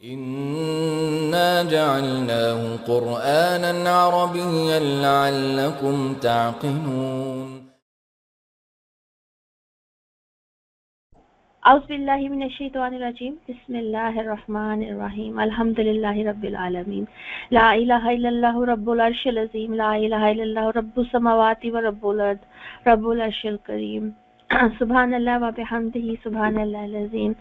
إنا جعلناه قرآنا عربيا لعلكم تعقلون. اعوذ باللہ من الشیطان الرجیم بسم اللہ الرحمن الرحیم الحمد للہ رب العالمین لا الہ الا اللہ رب العرش العظیم لا الہ الا اللہ رب السماوات و رب الارض رب العرش الکریم سبحان اللہ و بحمدہ سبحان اللہ العظیم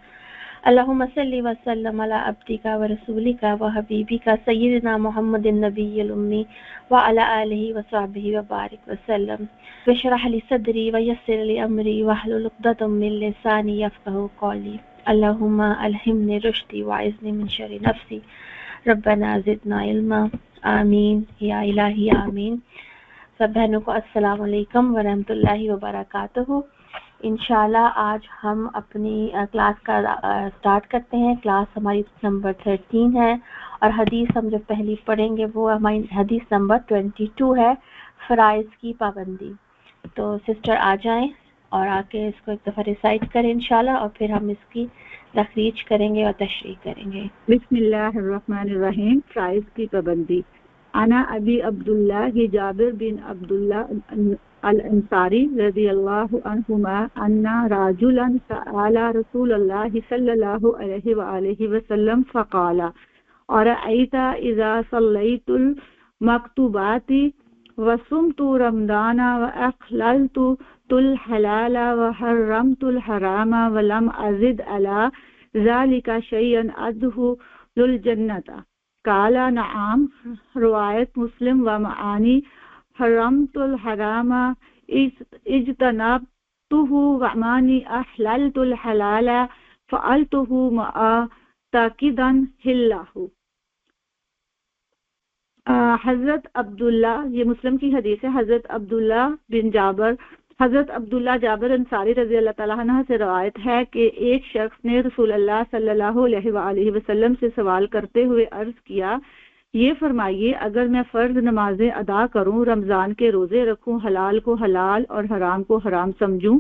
اللہم صلی وسلم علی عبدک و رسولک و حبیبک سیدنا محمد النبی الامی وعلی آلہ وصحبہ وبارک وسلم واشرح لی صدری ویسر لی امری واحلل عقدۃ من لسانی یفقہوا قولی اللہم الہمنی رشدی واعذنی من شر نفسی ربنا زدنا علما آمین یا الہی آمین. سب بہنوں کو السلام علیکم ورحمۃ اللہ وبرکاتہ. انشاءاللہ آج ہم اپنی کلاس کا سٹارٹ کرتے ہیں. کلاس ہماری نمبر 13 ہے اور حدیث ہم جو پہلی پڑھیں گے وہ ہماری حدیث نمبر 22 ہے، فرائض کی پابندی. تو سسٹر آ جائیں اور آ کے اس کو ایک دفعہ ریسائٹ کریں انشاءاللہ، اور پھر ہم اس کی تخریج کریں گے اور تشریح کریں گے. بسم اللہ الرحمن الرحیم. فرائض کی پابندی. انا ابی عبداللہ جابر بن عبداللہ الانصاری رضی اللہ عنہما ان رجلا سأل رسول اللہ صلی اللہ علیہ وآلہ وسلم فقال ارأیت اذا صلیت المکتوبات وصمت رمضان واخللت الحلال وحرمت الحرام ولم ازد على ذلك شيئا ادخل الجنة قال نعم. روایت مسلم و معانی. حرمت الحرام اجتنبته ومعنی احللت الحلال فعلته معتقدا حله. حضرت عبداللہ، یہ مسلم کی حدیث ہے، حضرت عبداللہ جابر انصاری رضی اللہ تعالیٰ عنہ سے روایت ہے کہ ایک شخص نے رسول اللہ صلی اللہ علیہ وآلہ وسلم سے سوال کرتے ہوئے عرض کیا، یہ فرمائیے اگر میں فرض نمازیں ادا کروں، رمضان کے روزے رکھوں، حلال کو حلال اور حرام کو حرام سمجھوں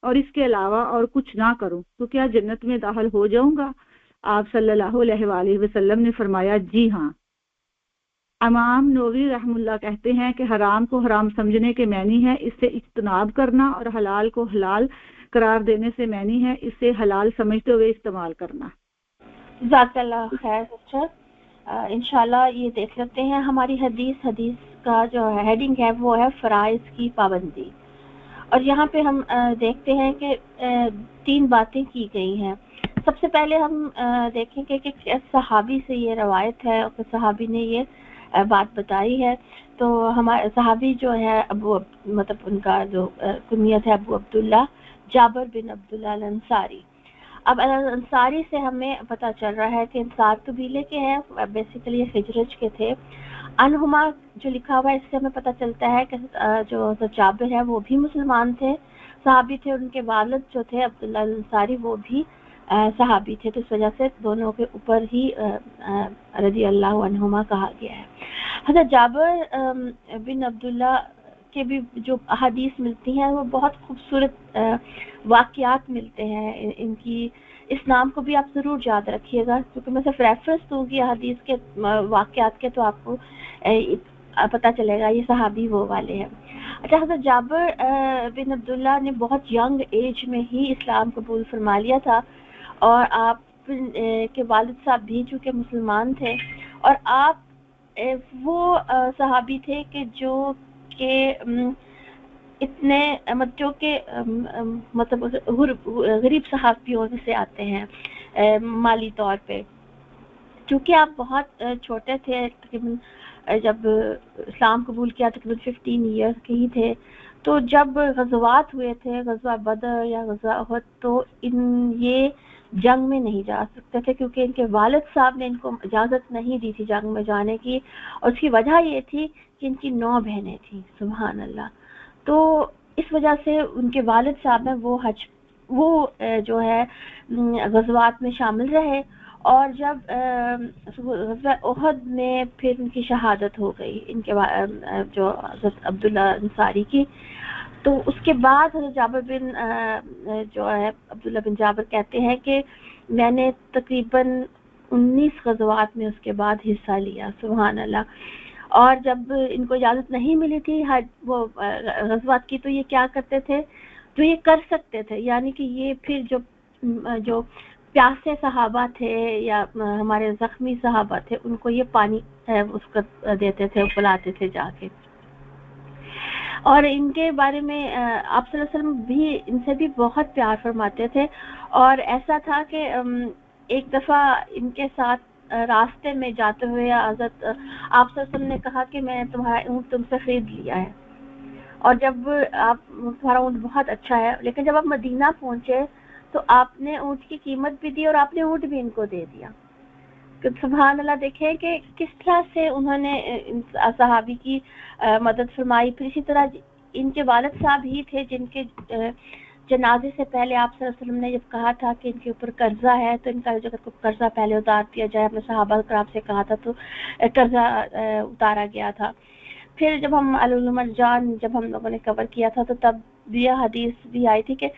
اور اس کے علاوہ اور کچھ نہ کروں تو کیا جنت میں داخل ہو جاؤں گا؟ آپ صلی اللہ علیہ وآلہ وسلم نے فرمایا جی ہاں. امام نووی رحم اللہ کہتے ہیں کہ حرام کو حرام سمجھنے کے معنی ہے اس سے اجتناب کرنا، اور حلال کو حلال قرار دینے سے معنی ہے اس سے حلال سمجھتے ہوئے استعمال کرنا. جزاک اللہ خیر سسٹر. انشاءاللہ یہ دیکھ لیتے ہیں ہماری حدیث کا جو ہیڈنگ ہے وہ ہے فرائض کی پابندی. اور یہاں پہ ہم دیکھتے ہیں کہ 3 باتیں کی گئی ہیں. سب سے پہلے ہم دیکھیں کہ صحابی سے یہ روایت ہے اور صحابی نے یہ بات بتائی ہے. تو ہمارے صحابی جو ہے مطلب ان کا جو کنیت ہے ابو عبداللہ جابر بن عبداللہ الانصاری. اب انصاری سے ہمیں پتہ چل رہا ہے کہ انصار قبیلے کے ہیں، بیسیکلی یہ خجرج کے تھے. انہما جو لکھا ہوا ہے اس سے ہمیں پتہ چلتا ہے کہ جو جابر ہے وہ بھی مسلمان تھے، صحابی تھے. ان کے والد جو تھے عبداللہ الانصاری وہ بھی صحابی تھے، تو اس وجہ سے دونوں کے اوپر ہی رضی اللہ عنہما کہا گیا ہے. حضرت جابر بن عبداللہ کے بھی جو احادیث ملتی ہیں وہ بہت خوبصورت واقعات ملتے ہیں. ان کی اس نام کو بھی آپ ضرور یاد رکھیے گا کیونکہ میں صرف ریفرنس دوں گی حدیث کے واقعات کے تو آپ کو پتہ چلے گا یہ صحابی وہ والے ہیں. اچھا، حضرت جابر بن عبداللہ نے بہت ینگ ایج میں ہی اسلام قبول فرما لیا تھا، اور آپ کے والد صاحب بھی چونکہ مسلمان تھے، اور آپ وہ صحابی تھے کہ جو کہ اتنے جو کہ مطلب غریب صحابیوں سے آتے ہیں مالی طور پہ. چونکہ آپ بہت چھوٹے تھے، تقریباً جب اسلام قبول کیا تقریباً 15 ایئرس کے ہی تھے، تو جب غزوات ہوئے تھے، غزوہ بدر یا غزوہ احد، تو یہ جنگ میں نہیں جا سکتے تھے کیونکہ ان کے والد صاحب نے ان کو اجازت نہیں دی تھی جنگ میں جانے کی. اور اس کی وجہ یہ تھی کہ ان کی 9 بہنیں تھیں. سبحان اللہ. تو اس وجہ سے ان کے والد صاحب ہیں وہ جو ہے غزوات میں شامل رہے، اور جب غزوہ احد میں پھر ان کی شہادت ہو گئی ان کے جو حضرت عبداللہ انصاری کی. تو اس کے بعد حضرت جابر بن جو ہے عبداللہ بن جابر کہتے ہیں کہ میں نے تقریباً 19 غزوات میں اس کے بعد حصہ لیا. سبحان اللہ. اور جب ان کو اجازت نہیں ملی تھی وہ غزوات کی، تو یہ کیا کرتے تھے جو یہ کر سکتے تھے، یعنی کہ یہ پھر جو پیاسے صحابہ تھے یا ہمارے زخمی صحابہ تھے ان کو یہ پانی اس کو دیتے تھے، پلاتے تھے جا کے. اور ان کے بارے میں آپ صلی اللہ علیہ وسلم بھی ان سے بھی بہت پیار فرماتے تھے. اور ایسا تھا کہ ایک دفعہ ان کے ساتھ راستے میں جاتے ہوئے حضرت آپ صلی اللہ علیہ وسلم نے کہا کہ میں تمہارا اونٹ تم سے خرید لیا ہے، اور جب تمہارا اونٹ بہت اچھا ہے، لیکن جب آپ مدینہ پہنچے تو آپ نے اونٹ کی قیمت بھی دی اور آپ نے اونٹ بھی ان کو دے دیا. سبحان اللہ. دیکھیں کہ کس طرح سے انہوں نے صحابی کی مدد فرمائی. پھر اسی طرح ان کے والد صاحب ہی تھے جن کے جنازے سے پہلے آپ صلی اللہ علیہ وسلم نے جب کہا تھا کہ ان کے اوپر قرضہ ہے تو ان کا جو قرضہ پہلے اتار دیا جائے. اپنے صحابہ کرام سے کہا تھا تو قرضہ اتارا گیا تھا. پھر جب ہم علوم الجان جب ہم لوگوں نے کور کیا تھا تو تب یہ حدیث بھی آئی تھی کہ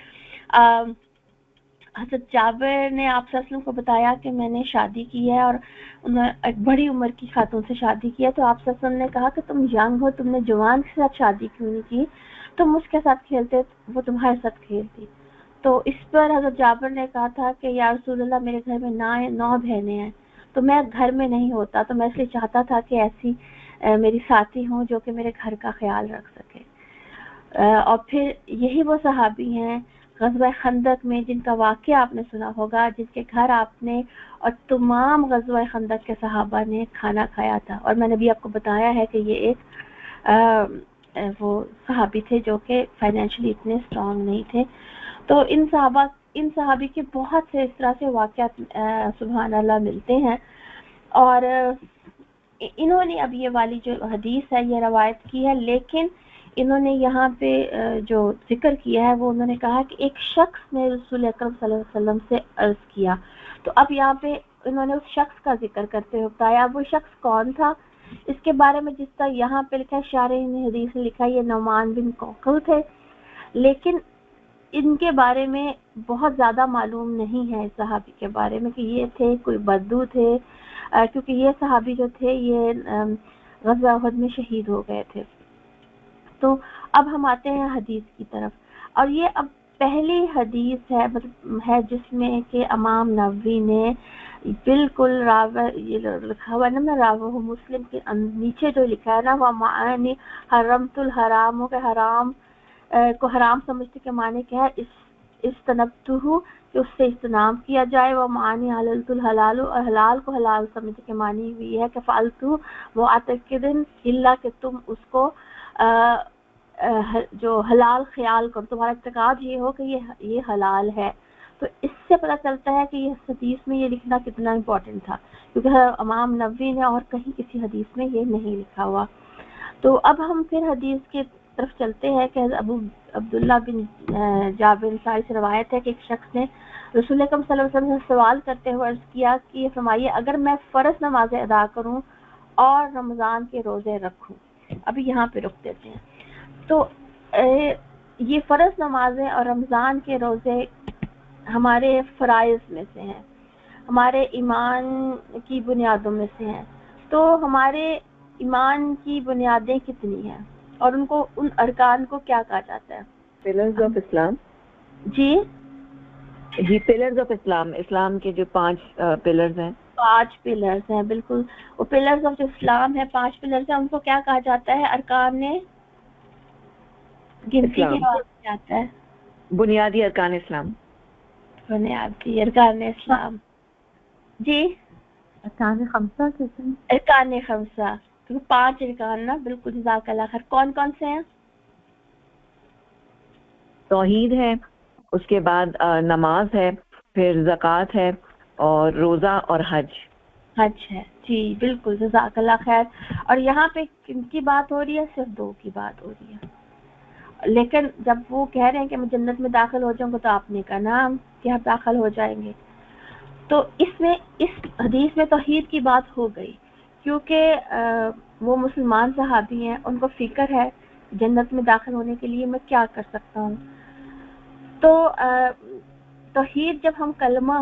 حضرت جابر نے آپ صلی اللہ علیہ وسلم کو بتایا کہ میں نے شادی کی ہے اور انہوں نے ایک بڑی عمر کی خاتون سے شادی کی ہے. تو آپ صلی اللہ علیہ وسلم نے کہا کہ تم ینگ ہو، تم نے جوان کے ساتھ شادی کیوں نہیں کی، تم اس کے ساتھ کھیلتے وہ تمہارے ساتھ کھیلتی. تو اس پر حضرت جابر نے کہا تھا کہ یا رسول اللہ میرے گھر میں 9 بہنیں ہیں تو میں گھر میں نہیں ہوتا، تو میں اس لیے چاہتا تھا کہ ایسی میری ساتھی ہوں جو کہ میرے گھر کا خیال رکھ سکے. اور پھر یہی وہ صحابی ہیں غزوہ خندق میں جن کا واقعہ آپ نے سنا ہوگا، جن کے گھر آپ نے اور تمام غزوہ خندق کے صحابہ نے کھانا کھایا تھا. اور میں نے بھی آپ کو بتایا ہے کہ یہ ایک وہ صحابی تھے جو کہ فائنینشلی اتنے اسٹرانگ نہیں تھے. تو ان صحابی کے بہت سے اس طرح سے واقعات سبحان اللہ ملتے ہیں. اور انہوں نے اب یہ والی جو حدیث ہے یہ روایت کی ہے، لیکن انہوں نے یہاں پہ جو ذکر کیا ہے وہ انہوں نے کہا کہ ایک شخص نے رسول اکرم صلی اللہ علیہ وسلم سے عرض کیا. تو اب یہاں پہ انہوں نے اس شخص کا ذکر کرتے ہوئے بتایا. وہ شخص کون تھا اس کے بارے میں جس طرح یہاں پہ لکھا ہے، شارحین حدیث نے لکھا یہ نعمان بن کوکل تھے، لیکن ان کے بارے میں بہت زیادہ معلوم نہیں ہے اس صحابی کے بارے میں کہ یہ تھے کوئی بدو تھے، کیونکہ یہ صحابی جو تھے یہ غزوہ احد میں شہید ہو گئے تھے. تو اب ہم آتے ہیں حدیث کی طرف، اور یہ اب پہلی حدیث ہے ہے جس میں کہ امام نووی نے بالکل لکھا ہوا نا راوہ مسلم کے نیچے جو لکھا ہے نا وہ معانی حرمت الحرام کہ حرام کو حرام سمجھتے کے معنی کیا ہے، استنبتہ کہ اس سے اجتناب کیا جائے، وہ معنی حللت الحلال اور حلال کو حلال سمجھتے کے معنی بھی ہے کہ فعلتہ معتقدن الا کہ تم اس کو جو حلال خیال کرو، تمہارا اعتقاد یہ ہو کہ یہ حلال ہے. تو اس سے پتہ چلتا ہے کہ یہ حدیث میں یہ لکھنا کتنا امپورٹنٹ تھا، کیونکہ امام نووی نے اور کہیں کسی حدیث میں یہ نہیں لکھا ہوا. تو اب ہم پھر حدیث کی طرف چلتے ہیں کہ ابو عبداللہ بن جابر انصاری سے روایت ہے کہ ایک شخص نے رسول اکرم صلی اللہ علیہ وسلم سے سوال کرتے ہوئے عرض کیا کہ یہ فرمائیے اگر میں فرض نمازیں ادا کروں اور رمضان کے روزے رکھوں. ابھی یہاں پہ رک دیتے ہیں. تو یہ فرض نمازیں اور رمضان کے روزے ہمارے فرائض میں سے ہیں، ہمارے ایمان کی بنیادوں میں سے ہیں. تو ہمارے ایمان کی بنیادیں کتنی ہیں اور ان ارکان کو کیا کہا جاتا ہے؟ Pillars of Islam. جی پلرز آف اسلام، اسلام کے جو 5 پلرز ہیں. 5 پلرز ہیں، بالکل. وہ پلرز آف اسلام ہے، 5 پلرز ہیں. ان کو کیا کہا جاتا ہے؟ ارکان نے گنتی کے بعد جاتا ہے بنیادی ارکان اسلام. بنیادی ارکان اسلام. جی ارکان خمسہ کہتے ہیں. ارکان خمسہ، 5 ارکان نا، بالکل. جزاک اللہ خیر. کون کون سے ہیں؟ توحید ہے، اس کے بعد نماز ہے، پھر زکوٰۃ ہے، اور روزہ اور حج. حج ہے، جی بالکل. جزاک اللہ خیر. اور یہاں پہ کن کی بات ہو رہی ہے؟ صرف 2 کی بات ہو رہی ہے. لیکن جب وہ کہہ رہے ہیں کہ میں جنت میں داخل ہو جاؤں گا تو آپ نے کہا نام کہ آپ داخل ہو جائیں گے. تو اس حدیث میں توحید کی بات ہو گئی، کیونکہ وہ مسلمان صحابی ہیں، ان کو فکر ہے جنت میں داخل ہونے کے لیے میں کیا کر سکتا ہوں. تو توحید جب ہم کلمہ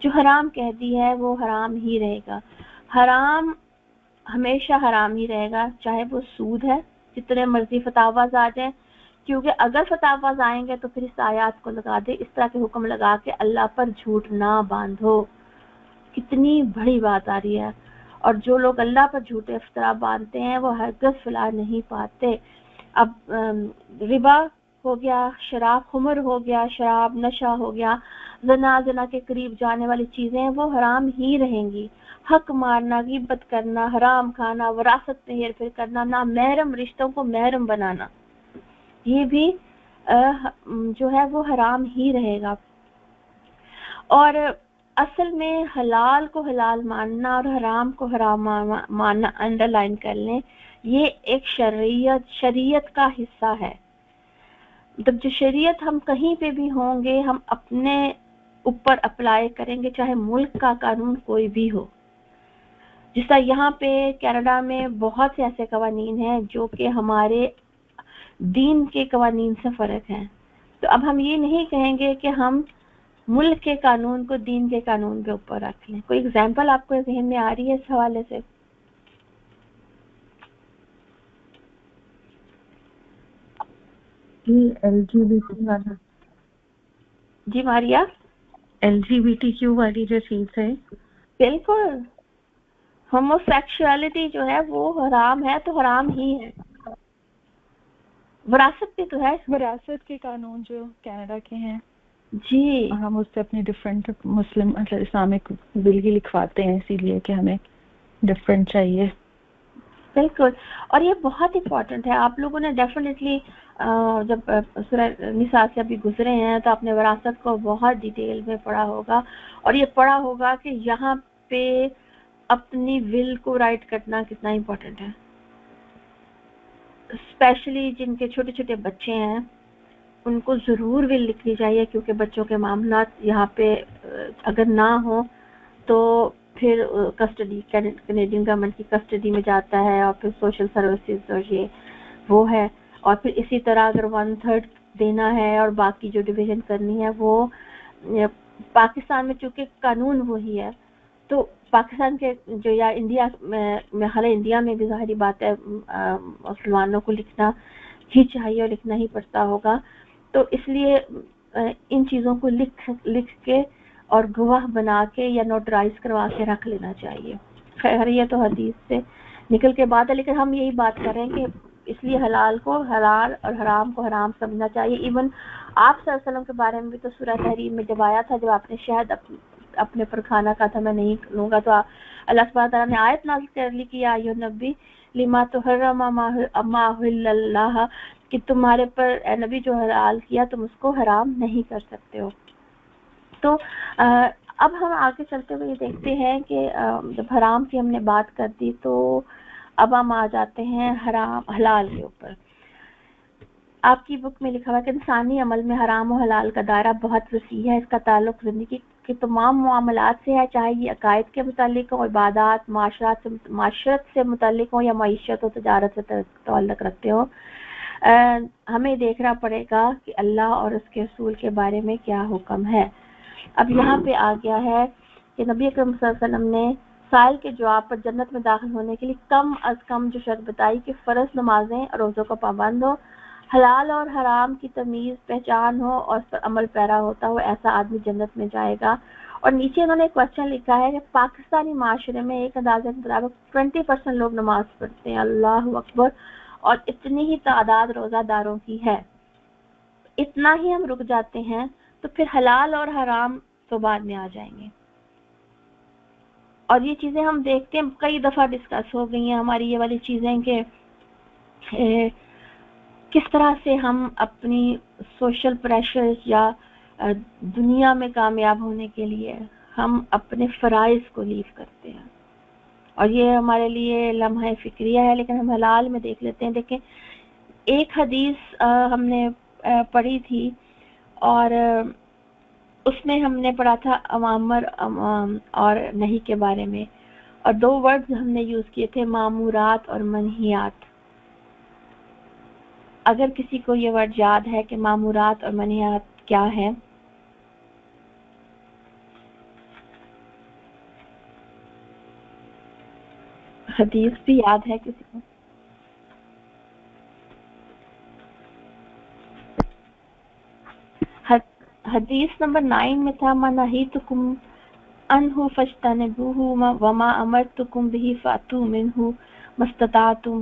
جو حرام کہہ دی ہے وہ حرام ہی رہے گا. حرام ہمیشہ حرام ہی رہے گا، چاہے وہ سود ہے، جتنے مرضی فتاواز آ جائیں، کیونکہ اگر فتاواز آئیں گے تو پھر اس آیات کو لگا دے، اس طرح کے حکم لگا کے اللہ پر جھوٹ نہ باندھو. کتنی بڑی بات آ رہی ہے. اور جو لوگ اللہ پر جھوٹے افطرا باندھتے ہیں وہ ہرگز فلاح نہیں پاتے. اب ربا ہو گیا، شراب خمر ہو گیا، شراب نشہ ہو گیا، زنا کے قریب جانے والی چیزیں وہ حرام ہی رہیں گی. حق مارنا، غیبت کرنا، حرام کھانا، وراثت میں ہیر پھیر کرنا، نامحرم رشتوں کو محرم بنانا، یہ بھی جو ہے وہ حرام ہی رہے گا. اور اصل میں حلال کو حلال ماننا اور حرام کو حرام ماننا، انڈر لائن کر لیں، یہ ایک شریعت کا حصہ ہے. جب جو شریعت ہم کہیں پہ بھی ہوں گے ہم اپنے اوپر اپلائی کریں گے، چاہے ملک کا قانون کوئی بھی ہو. جس طرح یہاں پہ کینیڈا میں بہت سے ایسے قوانین ہیں جو کہ ہمارے دین کے قوانین سے فرق ہیں، تو اب ہم یہ نہیں کہیں گے کہ ہم ملک کے قانون کو دین کے قانون کے اوپر رکھ لیں. کوئی اگزامپل آپ کو ذہن میں آ رہی ہے اس حوالے سے؟ LGBT والا، جی ماریا. LGBTQ والی جو چیز ہے، بالکل، ہومو سیکشوالٹی جو ہے وہ حرام ہے تو حرام ہی ہے. وراثت بھی تو ہے. وراثت کے قانون جو کینیڈا کے ہیں، جی ہم اس سے اپنی ڈفرینٹ مسلم اسلامک بل ہی لکھواتے ہیں، اسی لیے کہ ہمیں ڈفرینٹ چاہیے. بالکل. اور یہ بہت امپورٹنٹ ہے. آپ لوگوں نے ڈیفینیٹلی جب سورہ نساء سے ابھی گزرے ہیں تو آپ نے وراثت کو بہت ڈیٹیل میں پڑھا ہوگا، اور یہ پڑھا ہوگا کہ یہاں پہ اپنی ول کو رائٹ کرنا کتنا امپورٹنٹ ہے. اسپیشلی جن کے چھوٹے چھوٹے بچے ہیں ان کو ضرور ول لکھنی چاہیے، کیونکہ بچوں کے معاملات یہاں پہ اگر نہ ہوں تو پھر کسٹڈی کینیڈین گورنمنٹ کی کسٹڈی میں جاتا ہے، اور پھر سوشل سروسز اور یہ وہ ہے. اور پھر اسی طرح اگر 1/3 دینا ہے اور باقی جو ڈویژن کرنی ہے وہ پاکستان میں چونکہ قانون وہی ہے، تو پاکستان کے جو یا انڈیا میں حال انڈیا میں بھی ظاہری بات ہے مسلمانوں کو لکھنا ہی چاہیے اور لکھنا ہی پڑتا ہوگا. تو اس لیے ان چیزوں کو لکھ کے اور گواہ بنا کے یا نوٹرائز کروا کے رکھ لینا چاہیے. خیر یہ تو حدیث سے نکل کے بات ہے، لیکن ہم یہی بات کر رہے ہیں کہ اس لیے حلال کو حلال اور حرام کو حرام سمجھنا چاہیے. ایون آپ صلی اللہ علیہ وسلم کے بارے میں بھی تو سورہ تحریم میں جب آیا تھا، جب آپ نے شہد اپنے پر کھانا کہا تھا میں نہیں لوں گا، تو اللہ سبحانہ تعالیٰ نے آیت نازل کر لی کہ یا ایھا النبی لما تحرم ما احل اللہ، کہ تمہارے پر اے نبی جو حلال کیا تم اس کو حرام نہیں کر سکتے ہو. تو اب ہم آگے چلتے ہوئے یہ دیکھتے ہیں کہ جب حرام کی ہم نے بات کر دی تو اب ہم آ جاتے ہیں حلال کے اوپر. آپ کی بک میں لکھا ہوا ہے کہ انسانی عمل میں حرام و حلال کا دائرہ بہت وسیع ہے. اس کا تعلق زندگی کے تمام معاملات سے ہے، چاہے یہ عقائد کے متعلق ہوں، عبادات، معاشرت سے متعلق ہوں، یا معیشت و تجارت سے تعلق رکھتے ہوں. ہمیں دیکھنا پڑے گا کہ اللہ اور اس کے رسول کے بارے میں کیا حکم ہے. اب یہاں پہ آ گیا ہے کہ نبی اکرم صلی اللہ علیہ وسلم نے سائل کے جواب پر جنت میں داخل ہونے کے لیے کم از کم جو شرط بتائی کہ فرض نمازیں اور روزوں کا پابند ہو، حلال اور حرام کی تمیز پہچان ہو اور اس پر عمل پیرا ہوتا ہو، ایسا آدمی جنت میں جائے گا. اور نیچے انہوں نے ایک کوشچن لکھا ہے کہ پاکستانی معاشرے میں ایک اندازے کے مطابق 20% لوگ نماز پڑھتے ہیں. اللہ اکبر. اور اتنی ہی تعداد روزہ داروں کی ہے. اتنا ہی ہم رک جاتے ہیں تو پھر حلال اور حرام تو بعد میں آ جائیں گے. اور یہ چیزیں ہم دیکھتے ہیں کئی دفعہ ڈسکس ہو گئی ہیں ہماری یہ والی چیزیں کہ کس طرح سے ہم اپنی سوشل پریشر یا دنیا میں کامیاب ہونے کے لیے ہم اپنے فرائض کو لیو کرتے ہیں. اور یہ ہمارے لیے لمحہ فکریہ ہے، لیکن ہم حلال میں دیکھ لیتے ہیں. دیکھیں ایک حدیث ہم نے پڑھی تھی اور اس میں ہم نے پڑھا تھا اوامر اور نہیں کے بارے میں، اور 2 ورڈز ہم نے یوز کیے تھے، مامورات اور منہیات. اگر کسی کو یہ ورڈ یاد ہے کہ مامورات اور منہیات کیا ہے. حدیث بھی یاد ہے کسی کو؟ حدیث نمبر 9 میں تھا منہیتکم انہو فاجتنبوہ وما امرتکم بہ فاتوا منہ مستطعتم.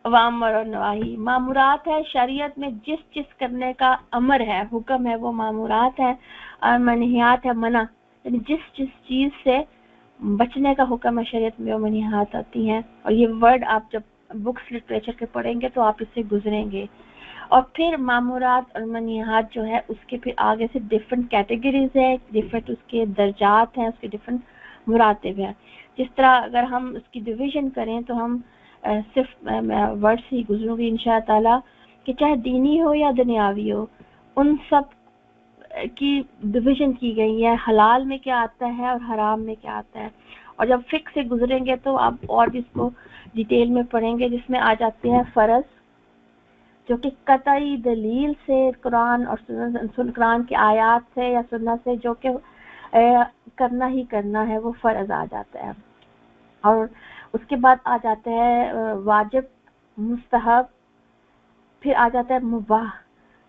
وامر اور نواہی معمورات ہے شریعت میں، جس کرنے کا امر ہے، حکم ہے، وہ معمورات ہے، اور منہیات ہے منع، یعنی جس چیز سے بچنے کا حکم ہے شریعت میں وہ منہیات آتی ہیں. اور یہ ورڈ آپ جب بکس لٹریچر کے پڑھیں گے تو آپ اس سے گزریں گے. اور پھر معمورات اور منہیات جو ہے اس کے پھر آگے سے ڈفرنٹ کیٹیگریز ہے، ڈفرنٹ اس کے درجات ہیں، اس کے ڈفرنٹ مراتب ہیں. جس طرح اگر ہم اس کی ڈویژن کریں تو ہم صرف ورڈ سے ہی گزروں گی انشاء تعالیٰ کہ چاہے دینی ہو یا دنیاوی ہو، ان سب کی ڈویژن کی گئی ہے. حلال میں کیا آتا ہے اور حرام میں کیا آتا ہے. اور جب فقہ سے گزریں گے تو آپ اور بھی اس کو ڈیٹیل میں پڑھیں گے، جس میں آ جاتے ہیں فرض، جو کہ قطعی دلیل سے قرآن اور قرآن کی آیات سے یا سنت سے جو کہ کرنا ہی کرنا ہے وہ فرض آ جاتا ہے. اور اس کے بعد آ جاتا ہے واجب، مستحب، پھر آ جاتا ہے مباح.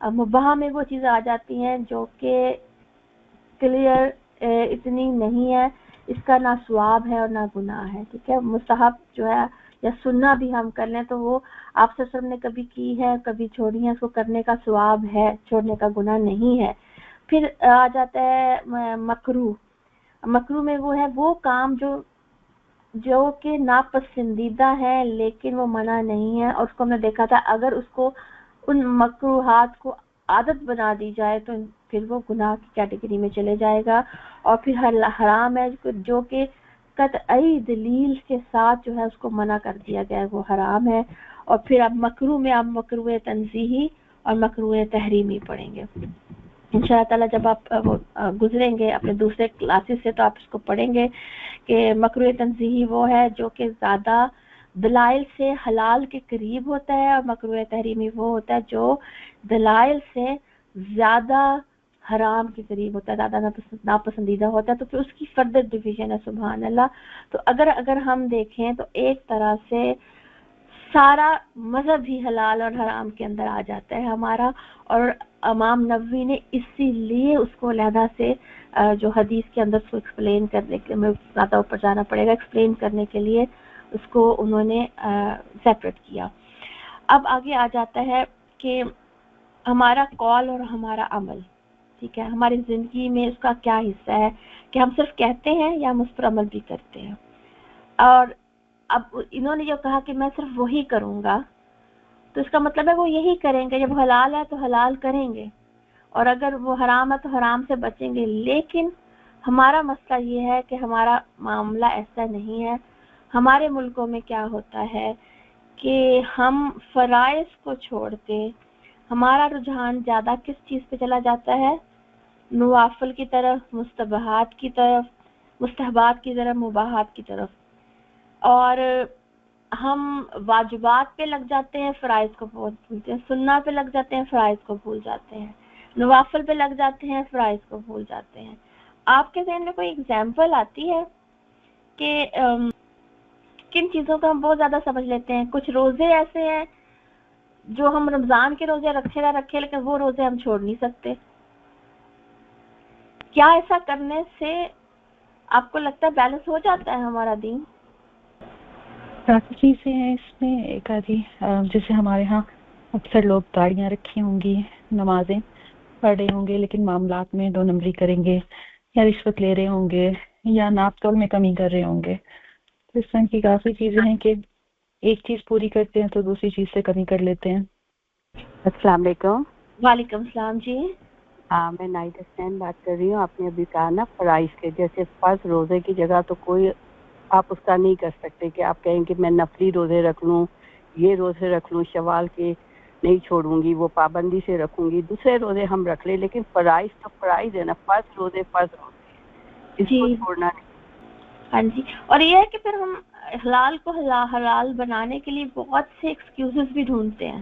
مباح میں وہ چیزیں آ جاتی ہیں جو کہ کلیئر اتنی نہیں ہے، اس کا نہ ثواب ہے اور نہ گناہ ہے. ٹھیک ہے، مستحب جو ہے یا سننا بھی ہم کر لیں تو وہ آپ سے سب نے کبھی کی ہے کبھی چھوڑی ہے، اس کو کرنے کا ثواب ہے، چھوڑنے کا گناہ نہیں ہے. پھر آ جاتا ہے مکروہ. مکروہ میں وہ ہے وہ کام جو کہ ناپسندیدہ ہے لیکن وہ منع نہیں ہے، اور اس کو ہم نے دیکھا تھا اگر اس کو ان مکروہات کو عادت بنا دی جائے تو پھر وہ گناہ کی کیٹیگری میں چلے جائے گا. اور پھر حرام ہے جو کہ قطعی دلیل کے ساتھ جو ہے اس کو منع کر دیا گیا ہے، وہ حرام ہے. اور پھر اب مکروہ میں آپ مکروہ تنزیہی اور مکروہ تحریمی پڑھیں گے انشاءاللہ تعالیٰ. جب آپ وہ گزریں گے اپنے دوسرے کلاسز سے تو آپ اس کو پڑھیں گے کہ مکروہ تنزیہی وہ ہے جو کہ زیادہ دلائل سے حلال کے قریب ہوتا ہے، اور مکروہ تحریمی وہ ہوتا ہے جو دلائل سے زیادہ حرام کے قریب ہوتا ہے، زیادہ ناپسندیدہ ہوتا ہے. تو پھر اس کی فردر ڈویژن ہے سبحان اللہ. تو اگر ہم دیکھیں تو ایک طرح سے سارا مذہب ہی حلال اور حرام کے اندر آ جاتا ہے ہمارا. اور امام نووی نے اسی لیے اس کو علیحدہ سے جو حدیث کے اندر کو ایکسپلین کرنے کے لیے زیادہ اوپر جانا پڑے گا، ایکسپلین کرنے کے لیے اس کو انہوں نے سیپریٹ کیا. اب آگے آ جاتا ہے کہ ہمارا قول اور ہمارا عمل، ٹھیک ہے، ہماری زندگی میں اس کا کیا حصہ ہے کہ ہم صرف کہتے ہیں یا ہم اس پر عمل بھی کرتے ہیں. اور اب انہوں نے جو کہا کہ میں صرف وہی کروں گا تو اس کا مطلب ہے وہ یہی کریں گے. جب حلال ہے تو حلال کریں گے، اور اگر وہ حرام ہے تو حرام سے بچیں گے. لیکن ہمارا مسئلہ یہ ہے کہ ہمارا معاملہ ایسا نہیں ہے. ہمارے ملکوں میں کیا ہوتا ہے کہ ہم فرائض کو چھوڑ کے ہمارا رجحان زیادہ کس چیز پہ چلا جاتا ہے؟ نوافل کی طرف، مستحبات کی طرف، مباحات کی طرف. اور ہم واجبات پہ لگ جاتے ہیں، فرائض کو بھولتے ہیں. سنت پہ لگ جاتے ہیں، فرائض کو بھول جاتے ہیں. نوافل پہ لگ جاتے ہیں، فرائض کو بھول جاتے ہیں. آپ کے ذہن میں کوئی ایگزامپل آتی ہے کہ کن چیزوں کو ہم بہت زیادہ سمجھ لیتے ہیں؟ کچھ روزے ایسے ہیں جو ہم رمضان کے روزے رکھے لیکن وہ روزے ہم چھوڑ نہیں سکتے. کیا ایسا کرنے سے آپ کو لگتا ہے بیلنس ہو جاتا ہے ہمارا دین؟ کافی چیزیں ہیں اس میں. ایک آدھی جیسے ہمارے ہاں اکثر لوگ داڑیاں رکھی ہوں گی، نمازیں پڑھ رہے ہوں گے لیکن معاملات میں 2 نمبری کریں گے، یا رشوت لے رہے ہوں گے، یا ناپ تول میں کمی کر رہے ہوں گے. تو اس طرح کی کافی چیزیں ہیں کہ ایک چیز پوری کرتے ہیں تو دوسری چیز سے کمی کر لیتے ہیں. السلام علیکم. وعلیکم السلام جی. ہاں میں نائد حسین بات کر رہی ہوں. آپ نے ابھی کہا نا فرائض کے، جیسے فرض روزے کی جگہ تو کوئی آپ اس کا نہیں کر سکتے کہ آپ کہیں کہ میں نفلی روزے رکھ لوں، یہ روزے رکھ لوں، شوال کے نہیں چھوڑوں گی، وہ پابندی سے رکھوں گی. دوسرے روزے ہم رکھ لیں لیکن فرائض تو فرائض ہے نا. فرض روزے اس کو چھوڑنا نہیں. ہاں جی. اور یہ ہے کہ پھر ہم حلال کو حلال بنانے کے لیے بہت سے ایکسکیوزز بھی ڈھونڈتے ہیں.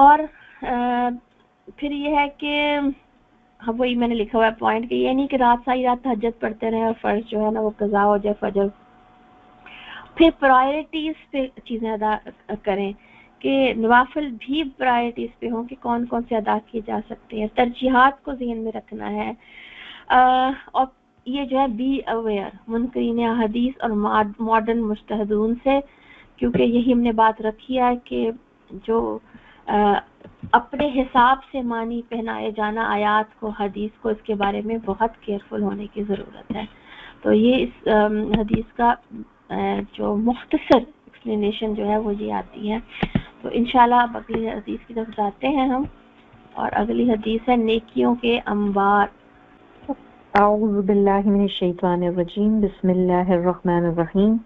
اور پھر یہ ہے کہ وہی میں نے لکھا ہوا ہے پوائنٹ کہ یہ نہیں کہ رات ساری رات تہجد پڑھتے رہیں اور فرض جو ہے نا وہ قضا ہو جائے فجر. پھر پرائرٹیز پہ چیزیں ادا کریں کہ نوافل بھی پرائرٹیز پہ ہوں کہ کون کون سے ادا کیے جا سکتے ہیں. ترجیحات کو ذہن میں رکھنا ہے. اور یہ جو ہے بی اویئر منکرین حدیث اور ماڈرن مجتہدون سے، کیونکہ یہی ہم نے بات رکھی ہے کہ جو اپنے حساب سے معنی پہنائے جانا آیات کو، حدیث کو، اس کے بارے میں بہت کیئرفل ہونے کی ضرورت ہے. تو یہ اس حدیث کا جو مختصر ایکسپلینیشن جو ہے وہ یہ آتی ہے. تو انشاءاللہ اب اگلی حدیث کی طرف جاتے ہیں ہم، اور اگلی حدیث ہے نیکیوں کے انبار. اعوذ باللہ من الشیطان الرجیم، بسم اللہ الرحمن الرحیم.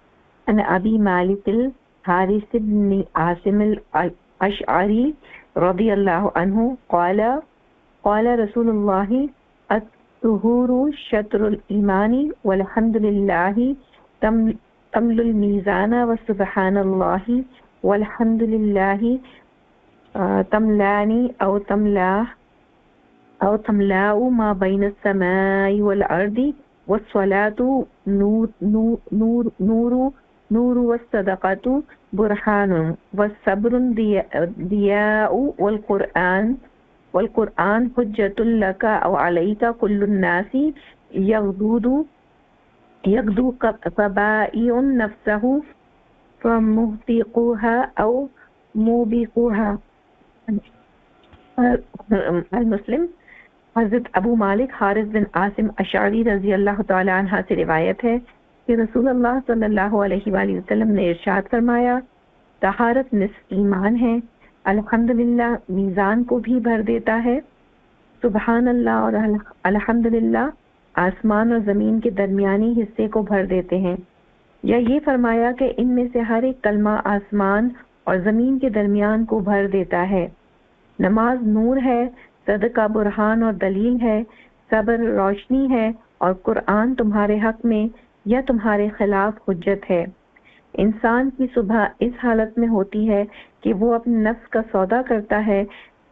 عن ابی مالک الحارث بن عاصم الاشعری رضی اللہ عنہ قال قال رسول اللہ الطہور شطر الایمان والحمد للہ تمل المیزان وسبحان اللہ والحمد للہ تملانی او تملاء ما بین السماء والارض والصلاة نور والصدقۃ برہان والصبر ضیاء والقرآن حجۃ لک او علیک کل الناس یغدو فبائع نفسہ فمہتقوها او موبقوها. المسلم. حضرت ابو مالک حارث بن عاصم اشعری رضی اللہ تعالی عنہ سے روایت ہے کہ رسول اللہ صلی اللہ علیہ وآلہ وسلم نے ارشاد فرمایا، طہارت نصف ایمان ہے، الحمدللہ میزان کو بھی بھر دیتا ہے، سبحان اللہ اور الحمدللہ آسمان اور زمین کے درمیانی حصے کو بھر دیتے ہیں. یا یہ فرمایا کہ ان میں سے ہر ایک کلمہ آسمان اور زمین کے درمیان کو بھر دیتا ہے. نماز نور ہے، صدقہ برہان اور دلیل ہے، صبر روشنی ہے، اور قرآن تمہارے حق میں یا تمہارے خلاف حجت ہے. انسان کی صبح اس حالت میں ہوتی ہے کہ وہ اپنے نفس کا سودا کرتا ہے،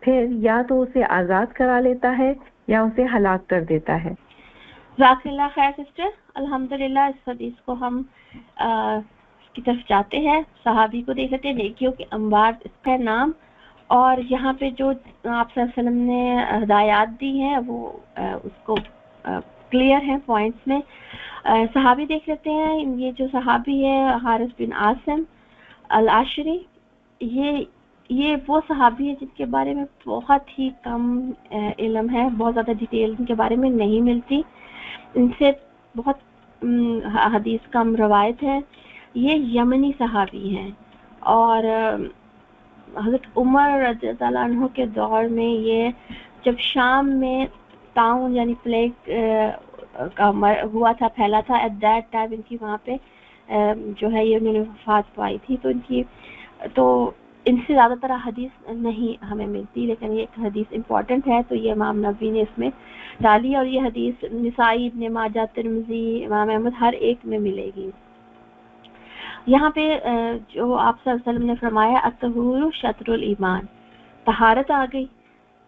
پھر یا تو اسے آزاد کرا لیتا ہے یا اسے ہلاک کر دیتا ہے. جزاک اللہ خیر سسٹر. الحمدللہ اس حدیث کو ہم اس کی طرف جاتے ہیں. صحابی کو دیکھ لیتے ہیں، نیکیوں کے انبار اس کا نام، اور یہاں پہ جو آپ صلی اللہ علیہ وسلم نے ہدایات دی ہیں وہ اس کو کلیئر ہیں پوائنٹس میں. صحابی دیکھ لیتے ہیں. یہ جو صحابی ہے حارث بن عاصم العشری، یہ وہ صحابی ہے جن کے بارے میں بہت ہی کم علم ہے، بہت زیادہ ڈیٹیل ان کے بارے میں نہیں ملتی، ان سے بہت حدیث کم روایت ہے. یہ یمنی صحابی ہیں، اور حضرت عمر رضی اللہ عنہ کے دور میں یہ جب شام میں طاعون یعنی پلیگ کا ہوا تھا، پھیلا تھا، ایٹ دیٹ ٹائم ان کی وہاں پہ جو ہے یہ انہوں نے وفات پائی تھی. تو ان سے زیادہ تر حدیث نہیں ہمیں ملتی، لیکن یہ ایک حدیث امپورٹنٹ ہے تو یہ امام نبوی نے اس میں ڈالی، اور یہ حدیث نسائی، ابن ماجہ، ترمذی، امام احمد ہر ایک میں ملے گی. یہاں پہ جو آپ صلی اللہ علیہ وسلم نے فرمایا الطہور شطر الایمان، طہارت آ گئی.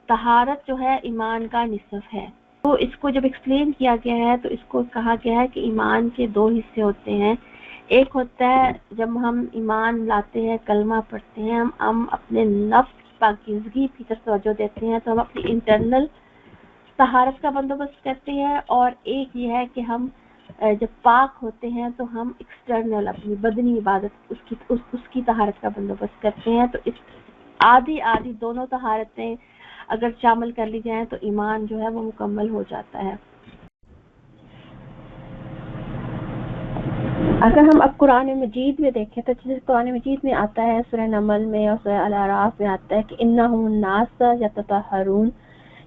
طہارت جو ہے ایمان کا نصف ہے. تو اس کو جب ایکسپلین کیا گیا ہے تو اس کو کہا گیا ہے کہ ایمان کے دو حصے ہوتے ہیں. ایک ہوتا ہے جب ہم ایمان لاتے ہیں، کلمہ پڑھتے ہیں، ہم اپنے نفس کی پاکیزگی کی طرف توجہ دیتے ہیں، تو ہم اپنی انٹرنل طہارت کا بندوبست کرتے ہیں. اور ایک یہ ہے کہ ہم جب پاک ہوتے ہیں تو ہم ایکسٹرنل اپنی بدنی عبادت اس کی طہارت کا بندوبست کرتے ہیں. تو اس آدھی دونوں طہارتیں اگر شامل کر لی جائیں تو ایمان جو ہے وہ مکمل ہو جاتا ہے. اگر ہم اب قرآن مجید میں دیکھیں تو جیسے قرآن مجید میں آتا ہے، سورہ نمل میں اور سورہ الاعراف میں آتا ہے کہ انہم الناس یتطہرون،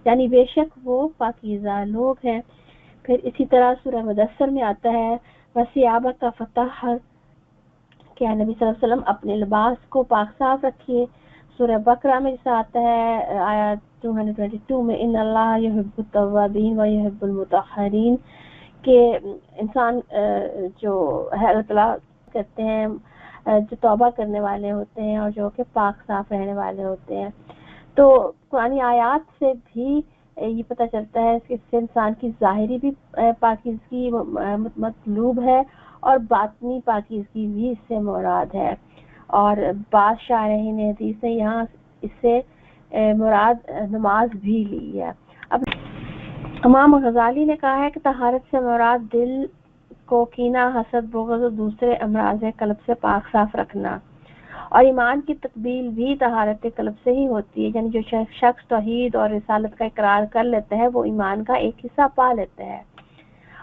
یعنی بے شک وہ پاکیزہ لوگ ہیں. پھر اسی طرح سورہ مدثر میں آتا ہے وَثِيَابَكَ فَطَہِّرْ، کہ نبی صلی اللہ علیہ وسلم اپنے لباس کو پاک صاف رکھیے. سورہ بقرہ میں جیسا آتا ہے آیت 222 میں ان اللہ یحب التوابین و یحب المطہرین، کہ انسان جو ہے اللہ تعالیٰ کرتے ہیں جو توبہ کرنے والے ہوتے ہیں اور جو کہ پاک صاف رہنے والے ہوتے ہیں. تو قرآنی آیات سے بھی یہ پتہ چلتا ہے کہ اس سے انسان کی ظاہری بھی پاکیزگی مطلوب ہے اور باطنی پاکیزگی بھی اس سے مراد ہے. اور بعض شارحین حدیث نے یہاں اس سے مراد نماز بھی لی ہے. اب امام غزالی نے کہا ہے کہ طہارت سے مراد دل کو کینہ، حسد، بغض اور دوسرے امراض قلب سے پاک صاف رکھنا. اور ایمان کی تکمیل بھی طہارت قلب سے ہی ہوتی ہے. یعنی جو شخص توحید اور رسالت کا اقرار کر لیتا ہے وہ ایمان کا ایک حصہ پا لیتا ہے.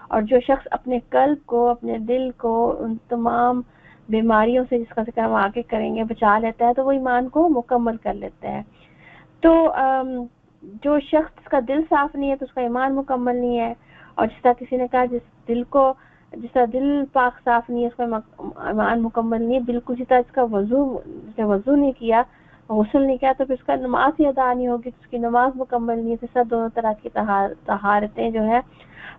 اور جو شخص اپنے قلب کو، اپنے دل کو ان تمام بیماریوں سے، جس کا ذکر ہم آگے کریں گے، بچا لیتا ہے تو وہ ایمان کو مکمل کر لیتا ہے. تو جو شخص کا دل صاف نہیں ہے تو اس کا ایمان مکمل نہیں ہے. اور جس طرح کسی نے کہا جس طرح دل پاک صاف نہیں ہے اس کا ایمان مکمل نہیں ہے، بالکل جس طرح اس کا وضو نہیں کیا، غسل نہیں کیا، تو پھر اس کا نماز ہی ادا نہیں ہوگی، اس کی نماز مکمل نہیں ہے. تو سب دونوں طرح کی طہارتیں جو ہے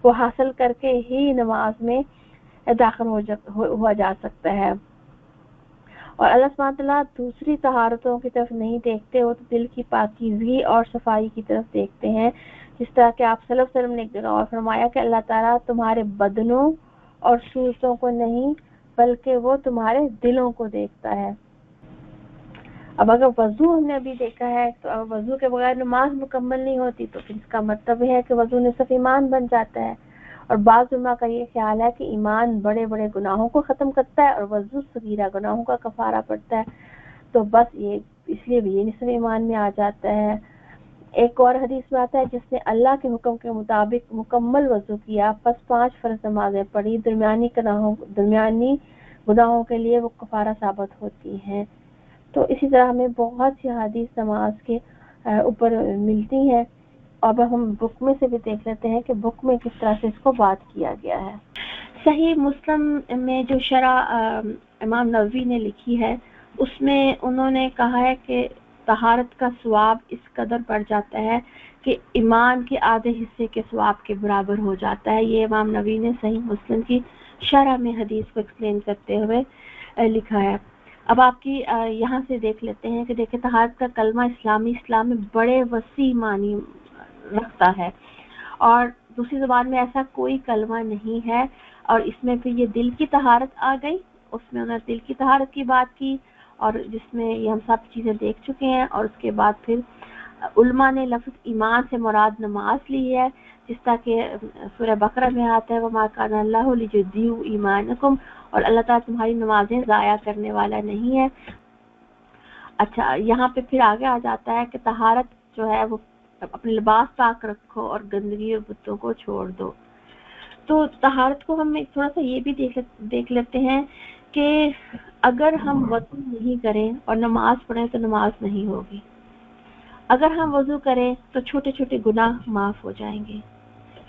وہ حاصل کر کے ہی نماز میں داخل ہوا جا سکتا ہے. اور اللہ سبحانہ تعالیٰ دوسری طہارتوں کی طرف نہیں دیکھتے، وہ تو دل کی پاکیزگی اور صفائی کی طرف دیکھتے ہیں. جس طرح کہ آپ صلی اللہ علیہ وسلم نے ایک جگہ اور فرمایا کہ اللہ تعالیٰ تمہارے بدنوں اور صورتوں کو نہیں بلکہ وہ تمہارے دلوں کو دیکھتا ہے. اب اگر وضو ہم نے ابھی دیکھا ہے تو وضو کے بغیر نماز مکمل نہیں ہوتی، تو پھر اس کا مطلب یہ ہے کہ وضو نصف ایمان بن جاتا ہے. اور بعض علماء کا یہ خیال ہے کہ ایمان بڑے بڑے گناہوں کو ختم کرتا ہے اور وضو صغیرہ گناہوں کا کفارہ پڑتا ہے. تو بس یہ اس لیے بھی یہ نصف ایمان میں آ جاتا ہے. ایک اور حدیث میں آتا ہے جس نے اللہ کے حکم کے مطابق مکمل وضو کیا، پس 5 فرض نمازیں پڑھی، درمیانی گناہوں کے لیے وہ کفارہ ثابت ہوتی ہیں. تو اسی طرح ہمیں بہت سی حدیث نماز کے اوپر ملتی ہیں. اب ہم بک میں سے بھی دیکھ لیتے ہیں کہ بک میں کس طرح سے اس کو بات کیا گیا ہے. صحیح مسلم میں جو شرح امام نووی نے لکھی ہے اس میں انہوں نے کہا ہے کہ طہارت کا ثواب اس قدر بڑھ جاتا ہے کہ ایمان کے آدھے حصے کے ثواب کے برابر ہو جاتا ہے. یہ امام نووی نے صحیح مسلم کی شرح میں حدیث کو ایکسپلین کرتے ہوئے لکھا ہے. اب آپ کی یہاں سے دیکھ لیتے ہیں کہ دیکھیں طہارت کا کلمہ اسلام میں بڑے وسیع معنی رکھتا ہے اور دوسری زبان میں ایسا کوئی کلمہ نہیں ہے. اور اس میں پھر یہ دل کی طہارت آ گئی، اس میں انہوں نے دل کی طہارت کی بات کی اور جس میں یہ ہم سب چیزیں دیکھ چکے ہیں. اور اس کے بعد پھر علماء نے لفظ ایمان سے مراد نماز لی ہے، جس طرح کہ سورہ بقرہ میں آتا ہے وَمَا كَانَ اللَّهُ لِيُضِيعَ ایمانکم، اور اللہ تعالیٰ تمہاری نمازیں ضائع کرنے والا نہیں ہے. اچھا یہاں پہ پھر آگے آ جاتا ہے کہ طہارت جو ہے وہ اپنے لباس پاک رکھو اور گندگی اور بتوں کو چھوڑ دو. تو طہارت کو ہم تھوڑا سا یہ بھی دیکھ لیتے ہیں کہ اگر ہم وضو نہیں کریں اور نماز پڑھیں تو نماز نہیں ہوگی. اگر ہم وضو کریں تو چھوٹے چھوٹے گناہ معاف ہو جائیں گے.